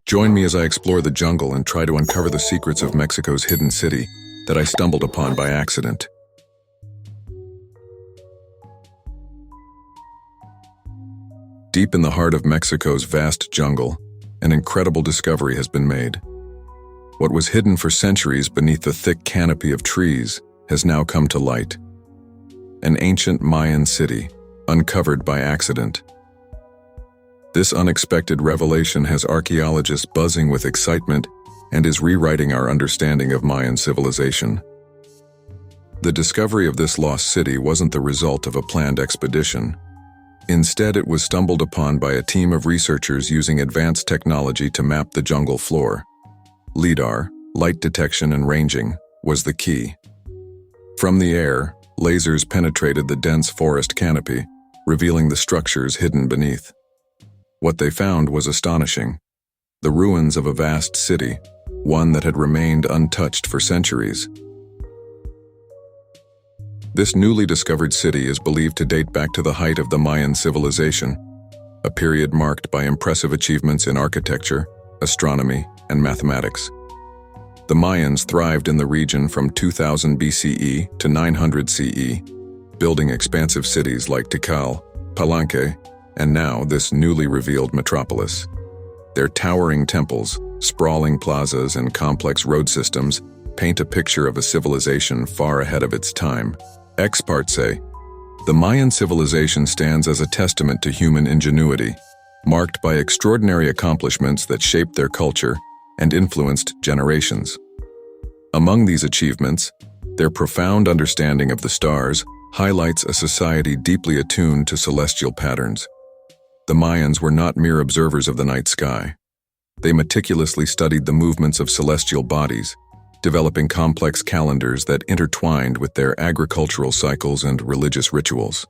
Join me as I explore the jungle and try to uncover the secrets of Mexico's hidden city that I stumbled upon by accident. Deep in the heart of Mexico's vast jungle, an incredible discovery has been made. What was hidden for centuries beneath the thick canopy of trees has now come to light. An ancient Mayan city, uncovered by accident. This unexpected revelation has archaeologists buzzing with excitement and is rewriting our understanding of Mayan civilization. The discovery of this lost city wasn't the result of a planned expedition. Instead, it was stumbled upon by a team of researchers using advanced technology to map the jungle floor. LIDAR, light detection and ranging, was the key. From the air, lasers penetrated the dense forest canopy, revealing the structures hidden beneath. What they found was astonishing. The ruins of a vast city, one that had remained untouched for centuries. This newly discovered city is believed to date back to the height of the Mayan civilization, a period marked by impressive achievements in architecture, astronomy, and mathematics. The Mayans thrived in the region from 2000 BCE to 900 CE, building expansive cities like Tikal, Palenque, and now this newly revealed metropolis. Their towering temples, sprawling plazas, and complex road systems paint a picture of a civilization far ahead of its time. Experts say, the Mayan civilization stands as a testament to human ingenuity, marked by extraordinary accomplishments that shaped their culture and influenced generations. Among these achievements, their profound understanding of the stars highlights a society deeply attuned to celestial patterns. The Mayans were not mere observers of the night sky. They meticulously studied the movements of celestial bodies, developing complex calendars that intertwined with their agricultural cycles and religious rituals.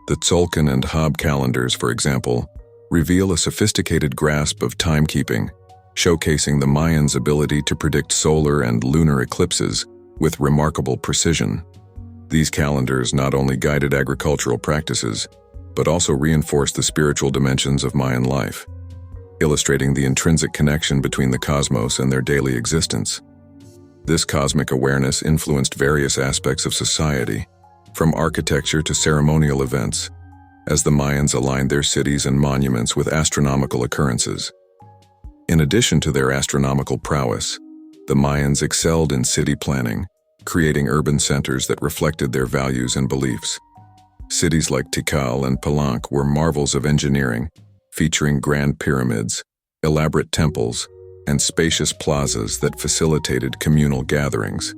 The Tzolk'in and Hab calendars, for example, reveal a sophisticated grasp of timekeeping, showcasing the Mayans' ability to predict solar and lunar eclipses with remarkable precision. These calendars not only guided agricultural practices, but also reinforced the spiritual dimensions of Mayan life, illustrating the intrinsic connection between the cosmos and their daily existence. This cosmic awareness influenced various aspects of society, from architecture to ceremonial events, as the Mayans aligned their cities and monuments with astronomical occurrences. In addition to their astronomical prowess, the Mayans excelled in city planning, creating urban centers that reflected their values and beliefs. Cities like Tikal and Palenque were marvels of engineering, featuring grand pyramids, elaborate temples, and spacious plazas that facilitated communal gatherings.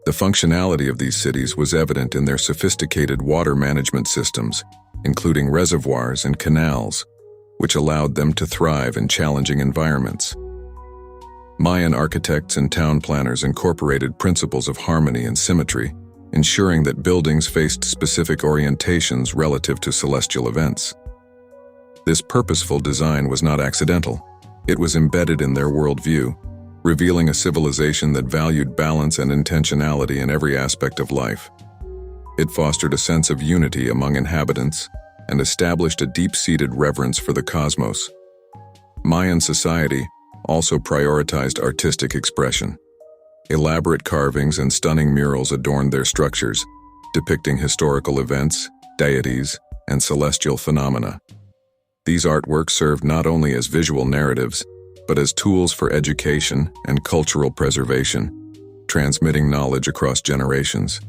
The functionality of these cities was evident in their sophisticated water management systems, including reservoirs and canals, which allowed them to thrive in challenging environments. Mayan architects and town planners incorporated principles of harmony and symmetry, ensuring that buildings faced specific orientations relative to celestial events. This purposeful design was not accidental. It was embedded in their worldview, revealing a civilization that valued balance and intentionality in every aspect of life. It fostered a sense of unity among inhabitants and established a deep-seated reverence for the cosmos. Mayan society also prioritized artistic expression. Elaborate carvings and stunning murals adorned their structures, depicting historical events, deities, and celestial phenomena. These artworks served not only as visual narratives, but as tools for education and cultural preservation, transmitting knowledge across generations.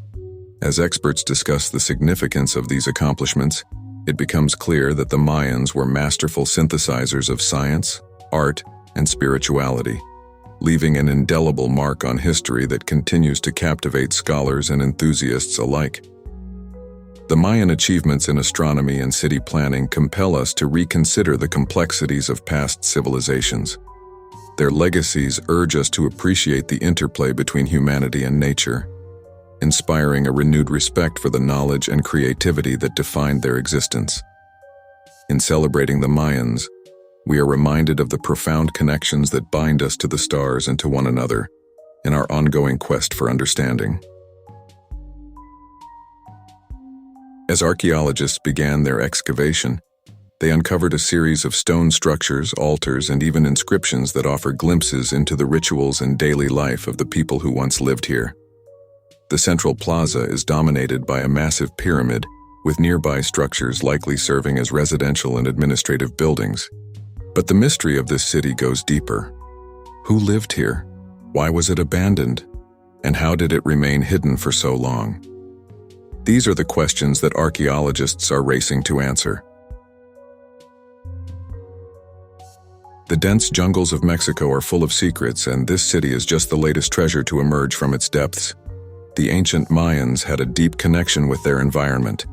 As experts discuss the significance of these accomplishments, it becomes clear that the Mayans were masterful synthesizers of science, art, and spirituality, leaving an indelible mark on history that continues to captivate scholars and enthusiasts alike. The Mayan achievements in astronomy and city planning compel us to reconsider the complexities of past civilizations. Their legacies urge us to appreciate the interplay between humanity and nature, inspiring a renewed respect for the knowledge and creativity that defined their existence. In celebrating the Mayans, we are reminded of the profound connections that bind us to the stars and to one another in our ongoing quest for understanding. As archaeologists began their excavation, They uncovered a series of stone structures, altars, and even inscriptions that offer glimpses into the rituals and daily life of the people who once lived here. The central plaza is dominated by a massive pyramid, with nearby structures likely serving as residential and administrative buildings. But the mystery of this city goes deeper. Who lived here? Why was it abandoned? And how did it remain hidden for so long? These are the questions that archaeologists are racing to answer. The dense jungles of Mexico are full of secrets, and this city is just the latest treasure to emerge from its depths. The ancient Mayans had a deep connection with their environment,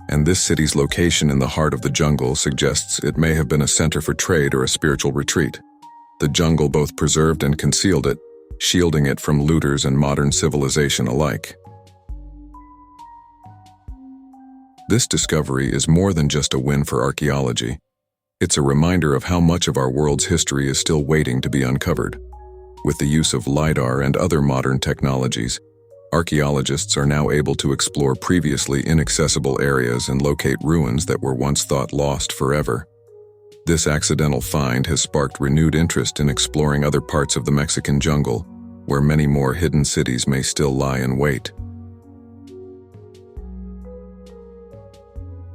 and this city's location in the heart of the jungle suggests it may have been a center for trade or a spiritual retreat. The jungle both preserved and concealed it, shielding it from looters and modern civilization alike. This discovery is more than just a win for archaeology. It's a reminder of how much of our world's history is still waiting to be uncovered. With the use of LiDAR and other modern technologies, archaeologists are now able to explore previously inaccessible areas and locate ruins that were once thought lost forever. This accidental find has sparked renewed interest in exploring other parts of the Mexican jungle, where many more hidden cities may still lie in wait.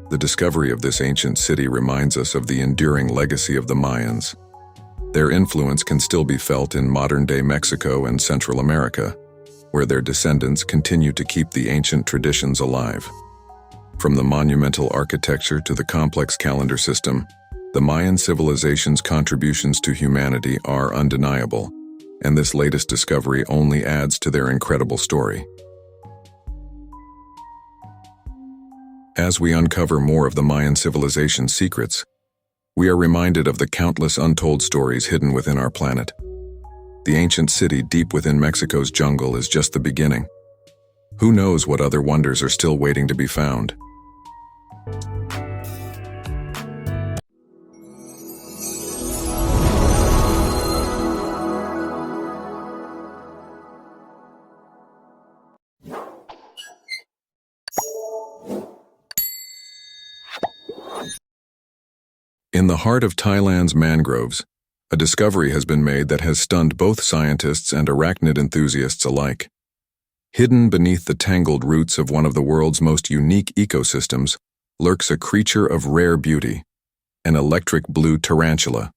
The discovery of this ancient city reminds us of the enduring legacy of the Mayans. Their influence can still be felt in modern-day Mexico and Central America, where their descendants continue to keep the ancient traditions alive. From the monumental architecture to the complex calendar system, the Mayan civilization's contributions to humanity are undeniable, and this latest discovery only adds to their incredible story. As we uncover more of the Mayan civilization's secrets, we are reminded of the countless untold stories hidden within our planet. The ancient city deep within Mexico's jungle is just the beginning. Who knows what other wonders are still waiting to be found? In the heart of Thailand's mangroves, a discovery has been made that has stunned both scientists and arachnid enthusiasts alike. Hidden beneath the tangled roots of one of the world's most unique ecosystems lurks a creature of rare beauty, an electric blue tarantula.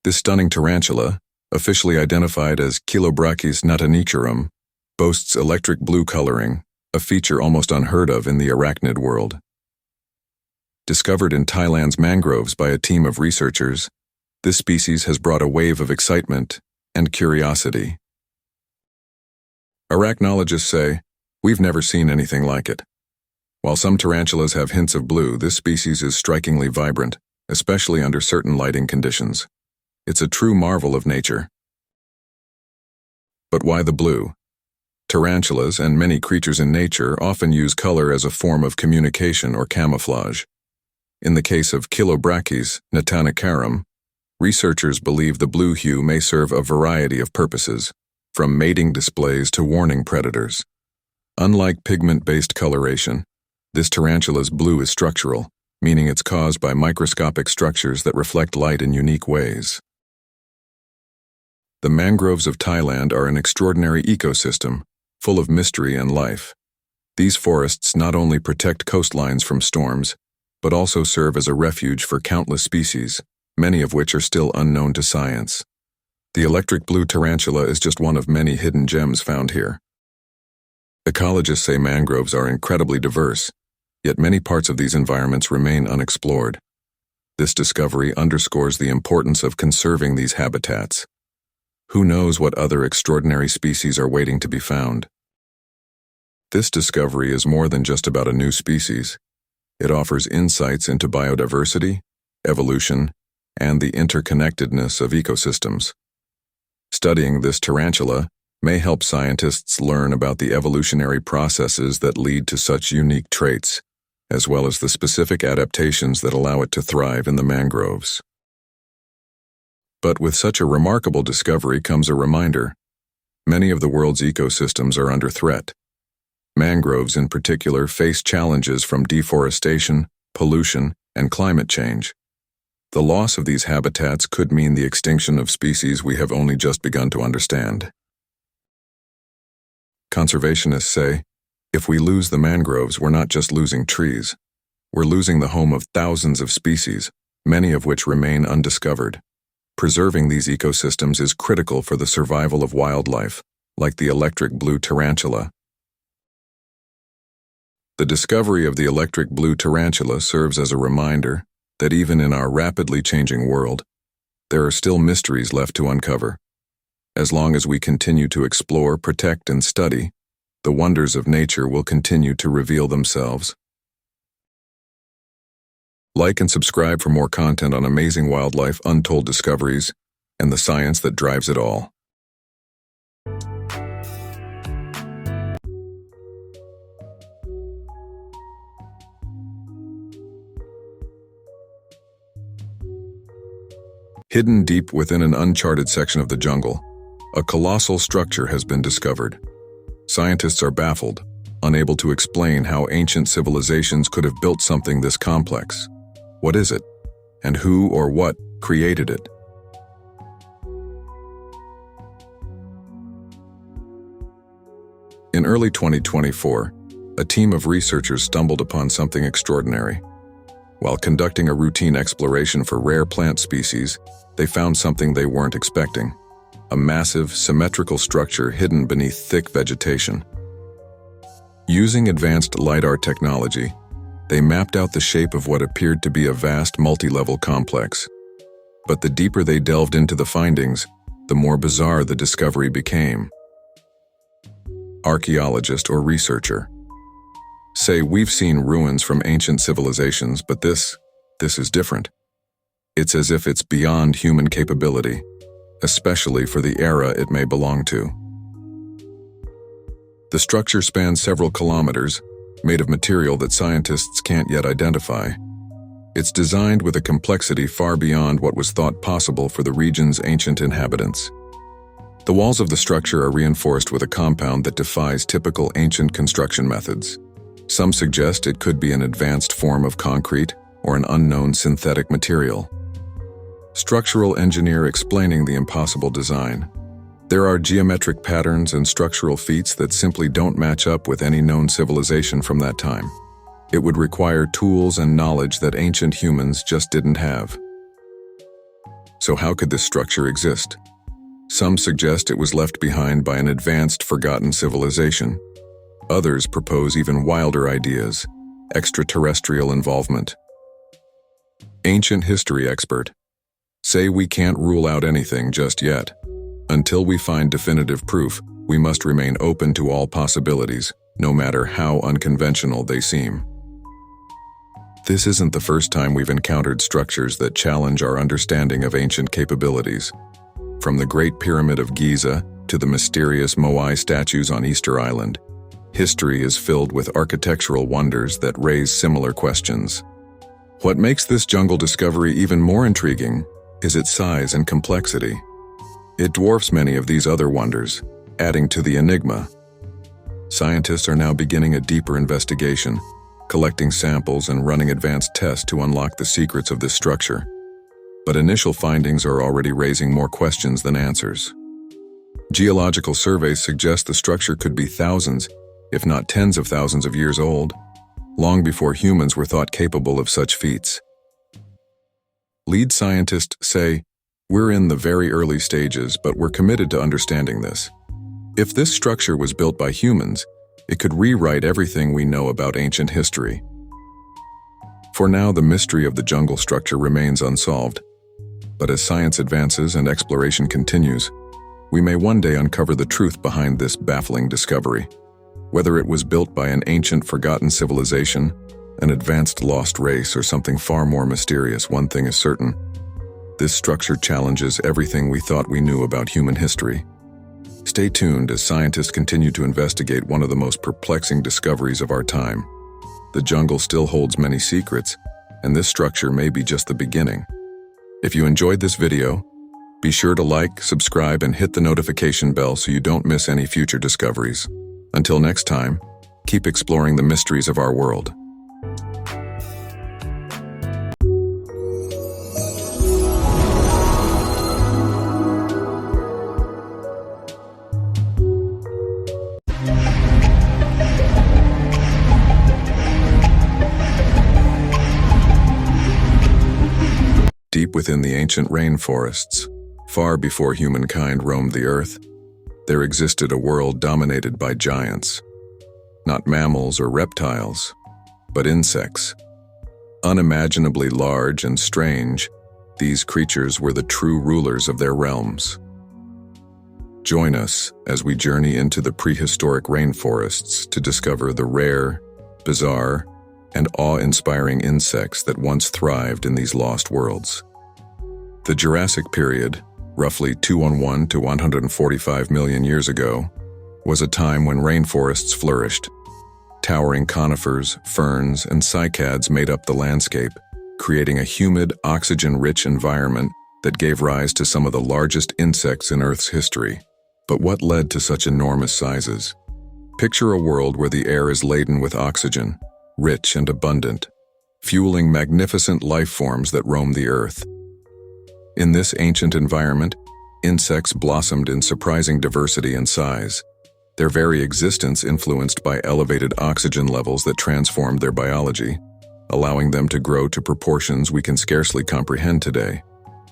This stunning tarantula, officially identified as Chilobrachys natanichorum, boasts electric blue coloring, a feature almost unheard of in the arachnid world. Discovered in Thailand's mangroves by a team of researchers, this species has brought a wave of excitement and curiosity. Arachnologists say, "We've never seen anything like it." While some tarantulas have hints of blue, this species is strikingly vibrant, especially under certain lighting conditions. It's a true marvel of nature. But why the blue? Tarantulas and many creatures in nature often use color as a form of communication or camouflage. In the case of Chilobrachys natanichorum, researchers believe the blue hue may serve a variety of purposes, from mating displays to warning predators. Unlike pigment-based coloration, this tarantula's blue is structural, meaning it's caused by microscopic structures that reflect light in unique ways. The mangroves of Thailand are an extraordinary ecosystem, full of mystery and life. These forests not only protect coastlines from storms, but also serve as a refuge for countless species, many of which are still unknown to science. The electric blue tarantula is just one of many hidden gems found here. Ecologists say mangroves are incredibly diverse, yet many parts of these environments remain unexplored. This discovery underscores the importance of conserving these habitats. Who knows what other extraordinary species are waiting to be found? This discovery is more than just about a new species. It offers insights into biodiversity, evolution, and the interconnectedness of ecosystems. Studying this tarantula may help scientists learn about the evolutionary processes that lead to such unique traits, as well as the specific adaptations that allow it to thrive in the mangroves. But with such a remarkable discovery comes a reminder: many of the world's ecosystems are under threat. Mangroves in particular face challenges from deforestation, pollution, and climate change. The loss of these habitats could mean the extinction of species we have only just begun to understand. Conservationists say, if we lose the mangroves, we're not just losing trees. We're losing the home of thousands of species, many of which remain undiscovered. Preserving these ecosystems is critical for the survival of wildlife, like the electric blue tarantula. The discovery of the electric blue tarantula serves as a reminder that even in our rapidly changing world, there are still mysteries left to uncover. As long as we continue to explore, protect, and study, the wonders of nature will continue to reveal themselves. Like and subscribe for more content on amazing wildlife, untold discoveries, and the science that drives it all. Hidden deep within an uncharted section of the jungle, a colossal structure has been discovered. Scientists are baffled, unable to explain how ancient civilizations could have built something this complex. What is it? And who or what created it? In early 2024, a team of researchers stumbled upon something extraordinary. While conducting a routine exploration for rare plant species, they found something they weren't expecting: a massive, symmetrical structure hidden beneath thick vegetation. Using advanced LiDAR technology, they mapped out the shape of what appeared to be a vast multi-level complex. But the deeper they delved into the findings, the more bizarre the discovery became. Archaeologist or researcher say, we've seen ruins from ancient civilizations, but this is different. It's as if it's beyond human capability, especially for the era it may belong to. The structure spans several kilometers, made of material that scientists can't yet identify. It's designed with a complexity far beyond what was thought possible for the region's ancient inhabitants. The walls of the structure are reinforced with a compound that defies typical ancient construction methods. Some suggest it could be an advanced form of concrete or an unknown synthetic material. Structural engineer explaining the impossible design. There are geometric patterns and structural feats that simply don't match up with any known civilization from that time. It would require tools and knowledge that ancient humans just didn't have. So how could this structure exist? Some suggest it was left behind by an advanced, forgotten civilization. Others propose even wilder ideas: extraterrestrial involvement. Ancient history expert say, we can't rule out anything just yet. Until we find definitive proof, we must remain open to all possibilities, no matter how unconventional they seem. This isn't the first time we've encountered structures that challenge our understanding of ancient capabilities. From the Great Pyramid of Giza to the mysterious Moai statues on Easter Island, history is filled with architectural wonders that raise similar questions. What makes this jungle discovery even more intriguing is its size and complexity. It dwarfs many of these other wonders, adding to the enigma. Scientists are now beginning a deeper investigation, collecting samples and running advanced tests to unlock the secrets of this structure. But initial findings are already raising more questions than answers. Geological surveys suggest the structure could be thousands, if not tens of thousands of years old, long before humans were thought capable of such feats. Lead scientists say, we're in the very early stages, but we're committed to understanding this. If this structure was built by humans, it could rewrite everything we know about ancient history. For now, the mystery of the jungle structure remains unsolved. But as science advances and exploration continues, we may one day uncover the truth behind this baffling discovery. Whether it was built by an ancient, forgotten civilization, an advanced lost race, or something far more mysterious, one thing is certain: this structure challenges everything we thought we knew about human history. Stay tuned as scientists continue to investigate one of the most perplexing discoveries of our time. The jungle still holds many secrets, and this structure may be just the beginning. If you enjoyed this video, be sure to like, subscribe, and hit the notification bell so you don't miss any future discoveries. Until next time, keep exploring the mysteries of our world. Deep within the ancient rainforests, far before humankind roamed the earth, there existed a world dominated by giants. Not mammals or reptiles, but insects. Unimaginably large and strange, these creatures were the true rulers of their realms. Join us as we journey into the prehistoric rainforests to discover the rare, bizarre, and awe-inspiring insects that once thrived in these lost worlds. The Jurassic period, roughly 211 to 145 million years ago, was a time when rainforests flourished. Towering conifers, ferns, and cycads made up the landscape, creating a humid, oxygen-rich environment that gave rise to some of the largest insects in Earth's history. But what led to such enormous sizes? Picture a world where the air is laden with oxygen, rich and abundant, fueling magnificent life forms that roam the earth. In this ancient environment, insects blossomed in surprising diversity and size, their very existence influenced by elevated oxygen levels that transformed their biology, allowing them to grow to proportions we can scarcely comprehend today.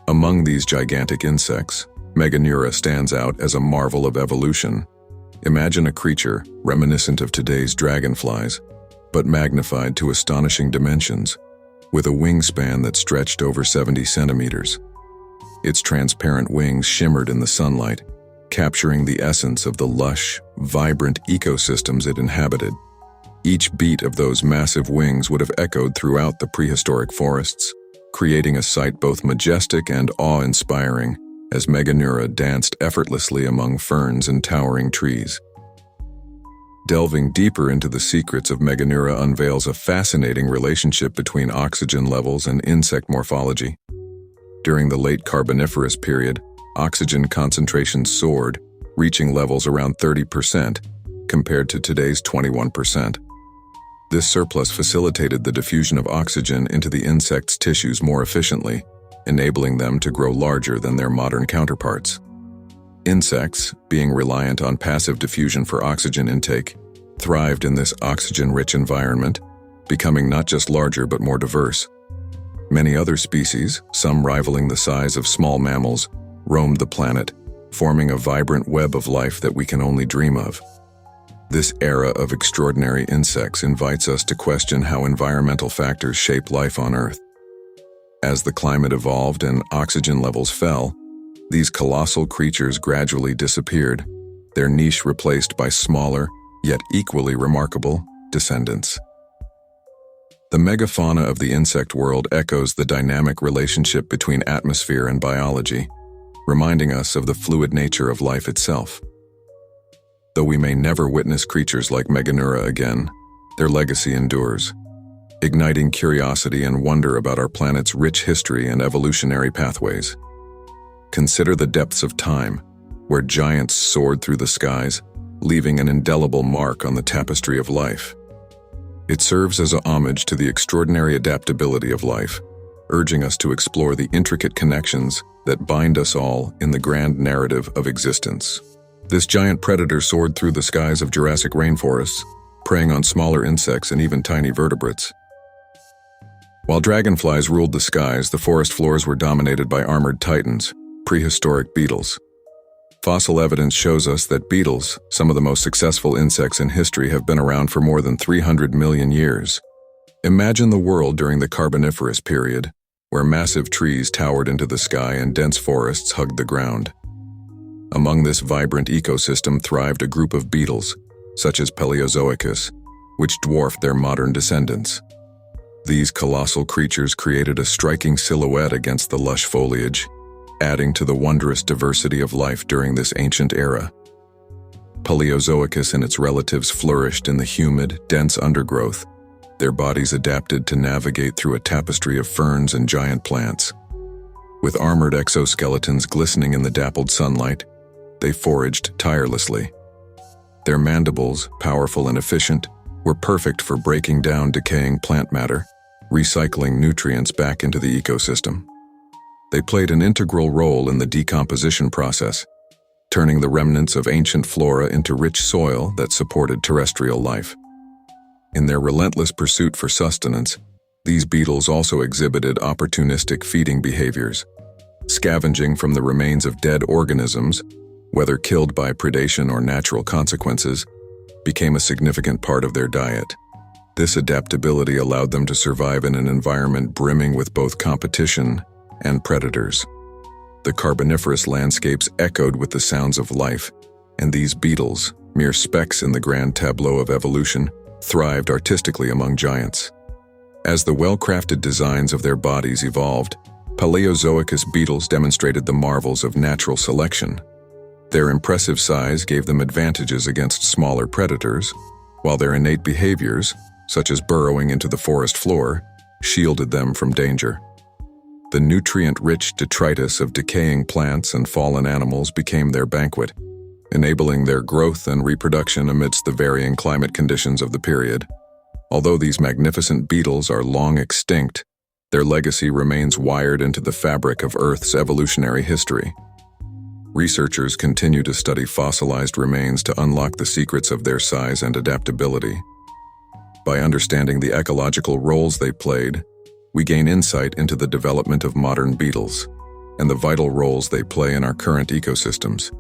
Among these gigantic insects, Meganura stands out as a marvel of evolution. Imagine a creature reminiscent of today's dragonflies, but magnified to astonishing dimensions, with a wingspan that stretched over 70 centimeters. Its transparent wings shimmered in the sunlight, capturing the essence of the lush, vibrant ecosystems it inhabited. Each beat of those massive wings would have echoed throughout the prehistoric forests, creating a sight both majestic and awe-inspiring as Meganura danced effortlessly among ferns and towering trees. Delving deeper into the secrets of Meganura unveils a fascinating relationship between oxygen levels and insect morphology. During the late Carboniferous period, oxygen concentrations soared, reaching levels around 30%, compared to today's 21%. This surplus facilitated the diffusion of oxygen into the insect's tissues more efficiently, enabling them to grow larger than their modern counterparts. Insects, being reliant on passive diffusion for oxygen intake, thrived in this oxygen-rich environment, becoming not just larger but more diverse. Many other species, some rivaling the size of small mammals, roamed the planet, forming a vibrant web of life that we can only dream of. This era of extraordinary insects invites us to question how environmental factors shape life on Earth. As the climate evolved and oxygen levels fell, these colossal creatures gradually disappeared, their niche replaced by smaller, yet equally remarkable, descendants. The megafauna of the insect world echoes the dynamic relationship between atmosphere and biology, reminding us of the fluid nature of life itself. Though we may never witness creatures like Meganura again, their legacy endures, igniting curiosity and wonder about our planet's rich history and evolutionary pathways. Consider the depths of time, where giants soared through the skies, leaving an indelible mark on the tapestry of life. It serves as a homage to the extraordinary adaptability of life, urging us to explore the intricate connections that bind us all in the grand narrative of existence. This giant predator soared through the skies of Jurassic rainforests, preying on smaller insects and even tiny vertebrates. While dragonflies ruled the skies, the forest floors were dominated by armored titans, prehistoric beetles. Fossil evidence shows us that beetles, some of the most successful insects in history, have been around for more than 300 million years. Imagine the world during the Carboniferous period, where massive trees towered into the sky and dense forests hugged the ground. Among this vibrant ecosystem thrived a group of beetles, such as Paleozoicus, which dwarfed their modern descendants. These colossal creatures created a striking silhouette against the lush foliage, adding to the wondrous diversity of life during this ancient era. Paleozoicus and its relatives flourished in the humid, dense undergrowth, their bodies adapted to navigate through a tapestry of ferns and giant plants. With armored exoskeletons glistening in the dappled sunlight, they foraged tirelessly. Their mandibles, powerful and efficient, were perfect for breaking down decaying plant matter, recycling nutrients back into the ecosystem. They played an integral role in the decomposition process, turning the remnants of ancient flora into rich soil that supported terrestrial life. In their relentless pursuit for sustenance, These beetles also exhibited opportunistic feeding behaviors. Scavenging from the remains of dead organisms, whether killed by predation or natural consequences, became a significant part of their diet. This adaptability allowed them to survive in an environment brimming with both competition and predators. The Carboniferous landscapes echoed with the sounds of life, and these beetles, mere specks in the grand tableau of evolution, thrived artistically among giants. As the well-crafted designs of their bodies evolved, Paleozoicus beetles demonstrated the marvels of natural selection. Their impressive size gave them advantages against smaller predators, while their innate behaviors, such as burrowing into the forest floor, shielded them from danger. The nutrient-rich detritus of decaying plants and fallen animals became their banquet, enabling their growth and reproduction amidst the varying climate conditions of the period. Although these magnificent beetles are long extinct, their legacy remains wired into the fabric of Earth's evolutionary history. Researchers continue to study fossilized remains to unlock the secrets of their size and adaptability. By understanding the ecological roles they played, we gain insight into the development of modern beetles and the vital roles they play in our current ecosystems.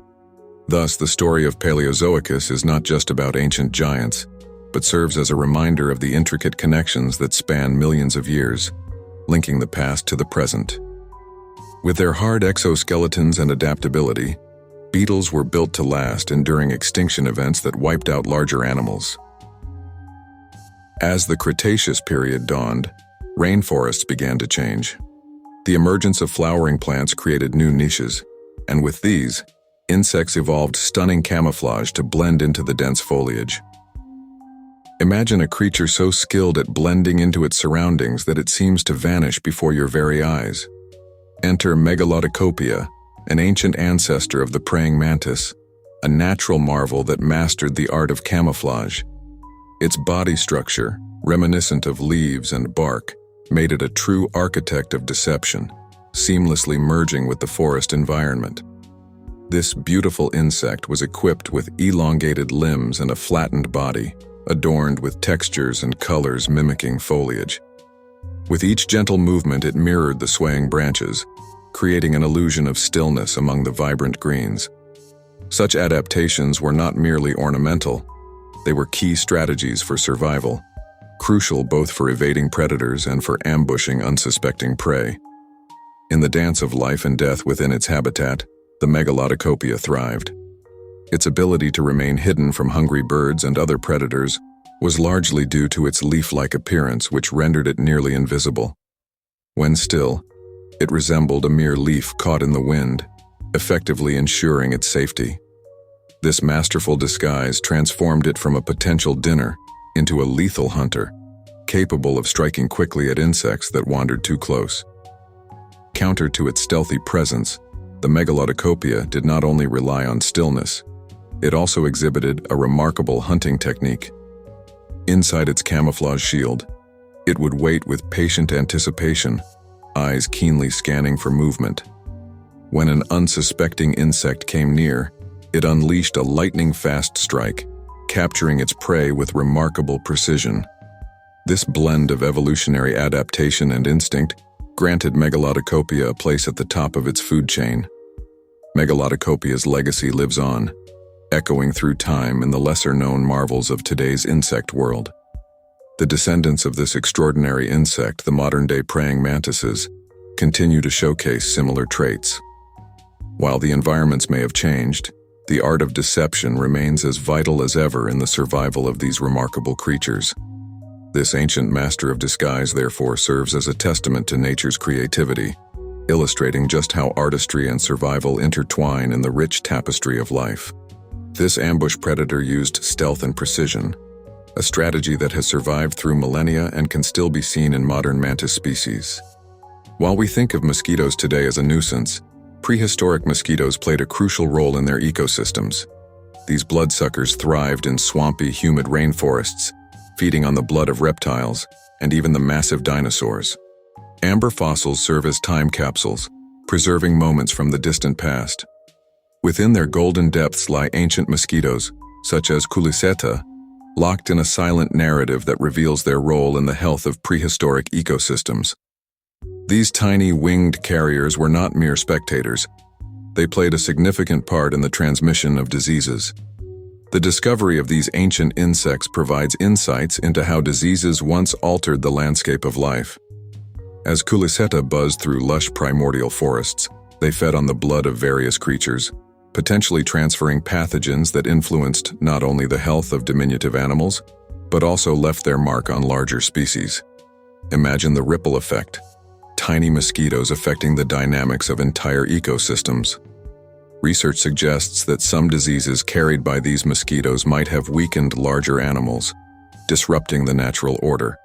Thus, the story of Paleozoicus is not just about ancient giants, but serves as a reminder of the intricate connections that span millions of years, linking the past to the present. With their hard exoskeletons and adaptability, beetles were built to last, enduring extinction events that wiped out larger animals. As the Cretaceous period dawned, rainforests began to change. The emergence of flowering plants created new niches, and with these, insects evolved stunning camouflage to blend into the dense foliage. Imagine a creature so skilled at blending into its surroundings that it seems to vanish before your very eyes. Enter Megalodicopia, an ancient ancestor of the praying mantis, a natural marvel that mastered the art of camouflage. Its body structure, reminiscent of leaves and bark, made it a true architect of deception, seamlessly merging with the forest environment. This beautiful insect was equipped with elongated limbs and a flattened body, adorned with textures and colors mimicking foliage. With each gentle movement, it mirrored the swaying branches, creating an illusion of stillness among the vibrant greens. Such adaptations were not merely ornamental. They were key strategies for survival, crucial both for evading predators and for ambushing unsuspecting prey. In the dance of life and death within its habitat, the Megalodicopia thrived. Its ability to remain hidden from hungry birds and other predators was largely due to its leaf-like appearance, which rendered it nearly invisible. When still, it resembled a mere leaf caught in the wind, effectively ensuring its safety. This masterful disguise transformed it from a potential dinner into a lethal hunter, capable of striking quickly at insects that wandered too close. Counter to its stealthy presence, the Megalodicopia did not only rely on stillness, it also exhibited a remarkable hunting technique. Inside its camouflage shield, it would wait with patient anticipation, eyes keenly scanning for movement. When an unsuspecting insect came near, it unleashed a lightning-fast strike, capturing its prey with remarkable precision. This blend of evolutionary adaptation and instinct granted Megalodicopia a place at the top of its food chain. Megalodicopia's legacy lives on, echoing through time in the lesser-known marvels of today's insect world. The descendants of this extraordinary insect, the modern-day praying mantises, continue to showcase similar traits. While the environments may have changed, the art of deception remains as vital as ever in the survival of these remarkable creatures. This ancient master of disguise therefore serves as a testament to nature's creativity, illustrating just how artistry and survival intertwine in the rich tapestry of life. This ambush predator used stealth and precision, a strategy that has survived through millennia and can still be seen in modern mantis species. While we think of mosquitoes today as a nuisance, prehistoric mosquitoes played a crucial role in their ecosystems. These bloodsuckers thrived in swampy, humid rainforests, feeding on the blood of reptiles and even the massive dinosaurs. Amber fossils serve as time capsules, preserving moments from the distant past. Within their golden depths lie ancient mosquitoes, such as Culiceta, locked in a silent narrative that reveals their role in the health of prehistoric ecosystems. These tiny winged carriers were not mere spectators. They played a significant part in the transmission of diseases. The discovery of these ancient insects provides insights into how diseases once altered the landscape of life. As Culiseta buzzed through lush primordial forests, they fed on the blood of various creatures, potentially transferring pathogens that influenced not only the health of diminutive animals, but also left their mark on larger species. Imagine the ripple effect: tiny mosquitoes affecting the dynamics of entire ecosystems. Research suggests that some diseases carried by these mosquitoes might have weakened larger animals, disrupting the natural order.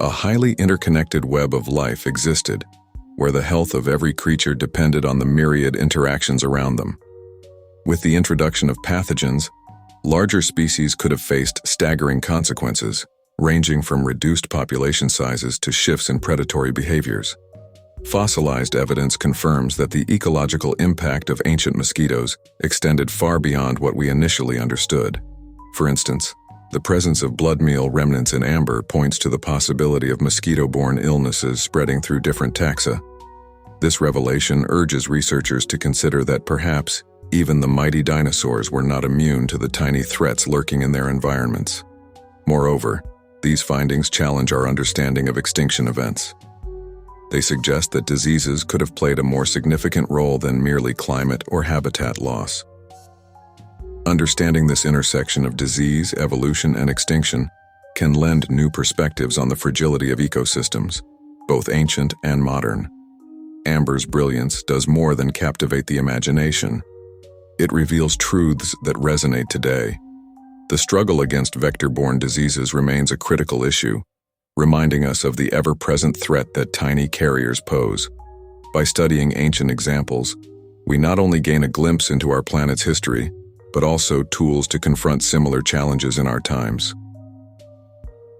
A highly interconnected web of life existed, where the health of every creature depended on the myriad interactions around them. With the introduction of pathogens, larger species could have faced staggering consequences, ranging from reduced population sizes to shifts in predatory behaviors. Fossilized evidence confirms that the ecological impact of ancient mosquitoes extended far beyond what we initially understood. For instance, the presence of blood meal remnants in amber points to the possibility of mosquito-borne illnesses spreading through different taxa. This revelation urges researchers to consider that perhaps even the mighty dinosaurs were not immune to the tiny threats lurking in their environments. Moreover, these findings challenge our understanding of extinction events. They suggest that diseases could have played a more significant role than merely climate or habitat loss. Understanding this intersection of disease, evolution, and extinction can lend new perspectives on the fragility of ecosystems, both ancient and modern. Amber's brilliance does more than captivate the imagination. It reveals truths that resonate today. The struggle against vector-borne diseases remains a critical issue, reminding us of the ever-present threat that tiny carriers pose. By studying ancient examples, we not only gain a glimpse into our planet's history, but also tools to confront similar challenges in our times.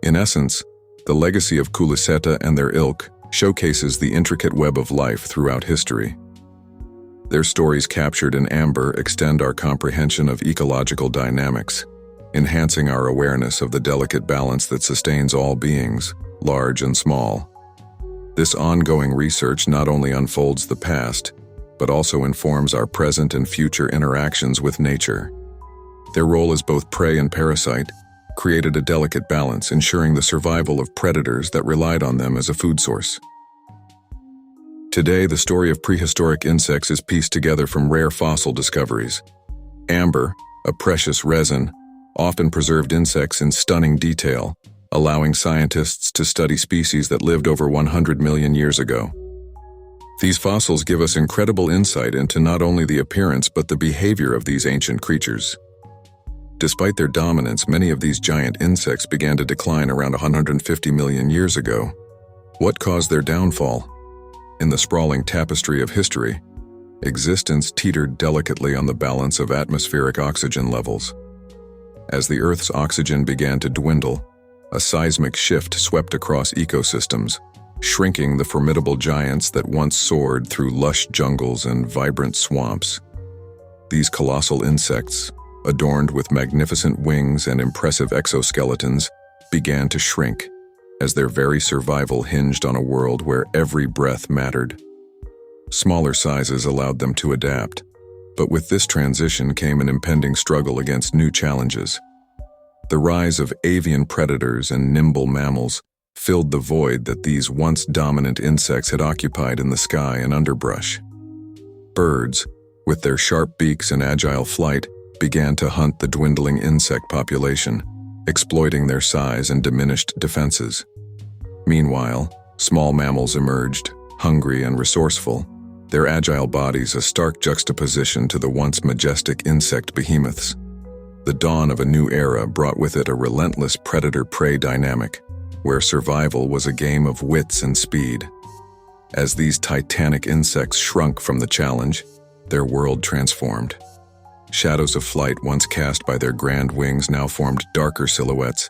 In essence, the legacy of Culiseta and their ilk showcases the intricate web of life throughout history. Their stories captured in amber extend our comprehension of ecological dynamics, enhancing our awareness of the delicate balance that sustains all beings, large and small. This ongoing research not only unfolds the past, but also informs our present and future interactions with nature. Their role as both prey and parasite created a delicate balance, ensuring the survival of predators that relied on them as a food source. Today, the story of prehistoric insects is pieced together from rare fossil discoveries. Amber, a precious resin, often preserved insects in stunning detail, allowing scientists to study species that lived over 100 million years ago. These fossils give us incredible insight into not only the appearance but the behavior of these ancient creatures. Despite their dominance, many of these giant insects began to decline around 150 million years ago. What caused their downfall? In the sprawling tapestry of history, existence teetered delicately on the balance of atmospheric oxygen levels. As the Earth's oxygen began to dwindle, a seismic shift swept across ecosystems, shrinking the formidable giants that once soared through lush jungles and vibrant swamps. These colossal insects, adorned with magnificent wings and impressive exoskeletons, began to shrink, as their very survival hinged on a world where every breath mattered. Smaller sizes allowed them to adapt, but with this transition came an impending struggle against new challenges. The rise of avian predators and nimble mammals filled the void that these once dominant insects had occupied in the sky and underbrush. Birds, with their sharp beaks and agile flight, began to hunt the dwindling insect population, exploiting their size and diminished defenses. Meanwhile, small mammals emerged, hungry and resourceful, their agile bodies a stark juxtaposition to the once majestic insect behemoths. The dawn of a new era brought with it a relentless predator-prey dynamic, where survival was a game of wits and speed. As these titanic insects shrunk from the challenge, their world transformed. Shadows of flight once cast by their grand wings now formed darker silhouettes,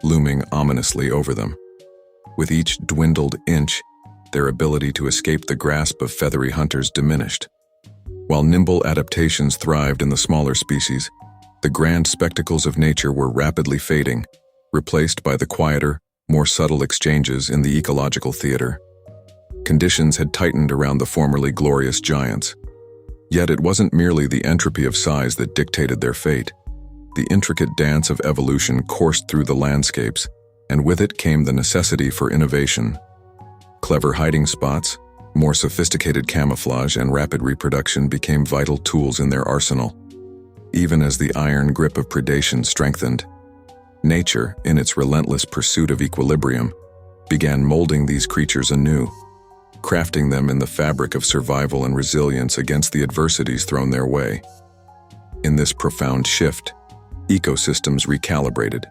looming ominously over them. With each dwindled inch, their ability to escape the grasp of feathery hunters diminished. While nimble adaptations thrived in the smaller species, The grand spectacles of nature were rapidly fading, replaced by the quieter, more subtle exchanges in the ecological theater. Conditions had tightened around the formerly glorious giants. Yet it wasn't merely the entropy of size that dictated their fate. The intricate dance of evolution coursed through the landscapes, and with it came the necessity for innovation. Clever hiding spots, more sophisticated camouflage, and rapid reproduction became vital tools in their arsenal. Even as the iron grip of predation strengthened, nature, in its relentless pursuit of equilibrium, began molding these creatures anew, crafting them in the fabric of survival and resilience against the adversities thrown their way. In this profound shift, ecosystems recalibrated.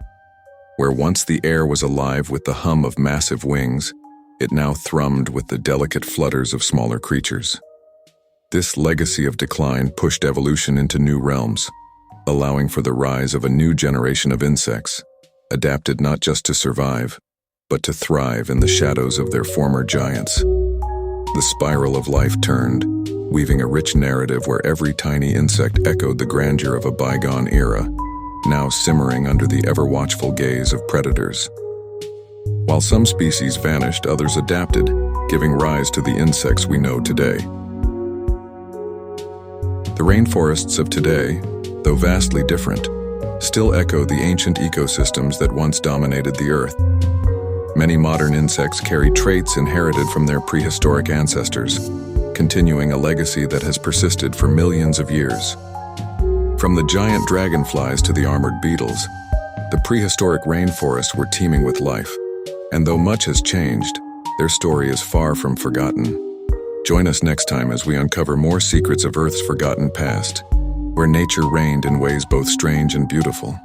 Where once the air was alive with the hum of massive wings, it now thrummed with the delicate flutters of smaller creatures. This legacy of decline pushed evolution into new realms, allowing for the rise of a new generation of insects, adapted not just to survive, but to thrive in the shadows of their former giants. The spiral of life turned, weaving a rich narrative where every tiny insect echoed the grandeur of a bygone era, now simmering under the ever-watchful gaze of predators. While some species vanished, others adapted, giving rise to the insects we know today. The rainforests of today, though vastly different, still echo the ancient ecosystems that once dominated the earth. Many modern insects carry traits inherited from their prehistoric ancestors, continuing a legacy that has persisted for millions of years. From the giant dragonflies to the armored beetles, the prehistoric rainforests were teeming with life. And though much has changed, their story is far from forgotten. Join us next time as we uncover more secrets of Earth's forgotten past, where nature reigned in ways both strange and beautiful.